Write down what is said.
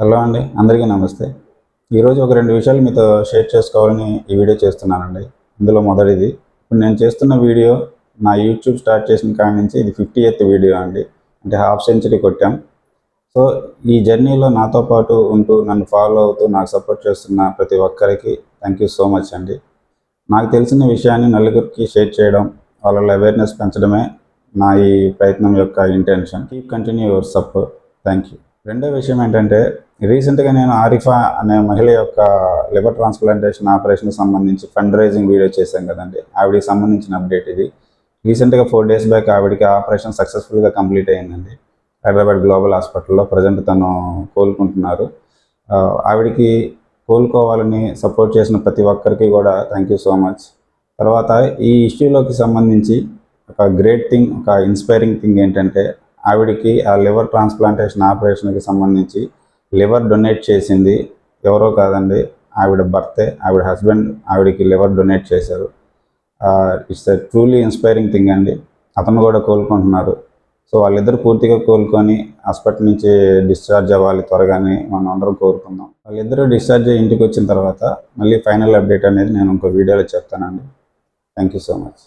Hello అండి, అందరికీ నమస్తే. ఈరోజు ఒక 2 విషయాలు మీతో షేర్ చేసుకోవాలని ఈ వీడియో చేస్తున్నానండి. ఇందులో మొదటిది, ఇప్పుడు నేను చేస్తున్న వీడియో నా యూట్యూబ్ స్టార్ట్ చేసిన కాడి నుంచి ఇది 50th వీడియో అండి. అంటే హాఫ్ సెంచరీ కొట్టాం. సో ఈ జర్నీలో నాతో పాటు ఉంటూ నన్ను ఫాలో అవుతూ నాకు సపోర్ట్ చేస్తున్న ప్రతి ఒక్కరికి థ్యాంక్ యూ సో మచ్ అండి. నాకు తెలిసిన విషయాన్ని నలుగురికి షేర్ చేయడం, వాళ్ళలో అవేర్నెస్ పెంచడమే నా ఈ ప్రయత్నం యొక్క intention. Keep continue your support. Thank you. రెండో విషయం ఏంటంటే, రీసెంట్గా నేను ఆరిఫా అనే మహిళ యొక్క లివర్ ట్రాన్స్ప్లాంటేషన్ ఆపరేషన్కి సంబంధించి ఫండ్ రైజింగ్ వీడియో చేశాం కదండి. ఆవిడకి సంబంధించిన అప్డేట్ ఇది. రీసెంట్గా 4 days బ్యాక్ ఆవిడకి ఆపరేషన్ సక్సెస్ఫుల్గా కంప్లీట్ అయిందండి. హైదరాబాద్ గ్లోబల్ హాస్పిటల్లో ప్రజెంట్ తను కోలుకుంటున్నారు. ఆవిడకి కోలుకోవాలని సపోర్ట్ చేసిన ప్రతి ఒక్కరికి కూడా థ్యాంక్ యూ సో మచ్. తర్వాత ఈ ఇష్యూలోకి సంబంధించి ఒక గ్రేట్ థింగ్, ఒక ఇన్స్పైరింగ్ థింగ్ ఏంటంటే, ఆవిడకి ఆ లివర్ ట్రాన్స్ప్లాంటేషన్ ఆపరేషన్కి సంబంధించి లివర్ డొనేట్ చేసింది ఎవరో కాదండి, ఆవిడ భర్తే. ఆవిడ హస్బెండ్ ఆవిడకి లివర్ డొనేట్ చేశారు. It's a truly inspiring thing అండి. అతను కూడా కోలుకుంటున్నారు. సో వాళ్ళిద్దరు పూర్తిగా కోలుకొని హాస్పిటల్ నుంచి డిశ్చార్జ్ అవ్వాలి త్వరగానే మనం అందరం కోరుకుందాం. వాళ్ళిద్దరూ డిశ్చార్జ్ అయ్యి ఇంటికి వచ్చిన తర్వాత మళ్ళీ ఫైనల్ అప్డేట్ అనేది నేను ఇంకో వీడియోలో చెప్తానండి. Thank you so much.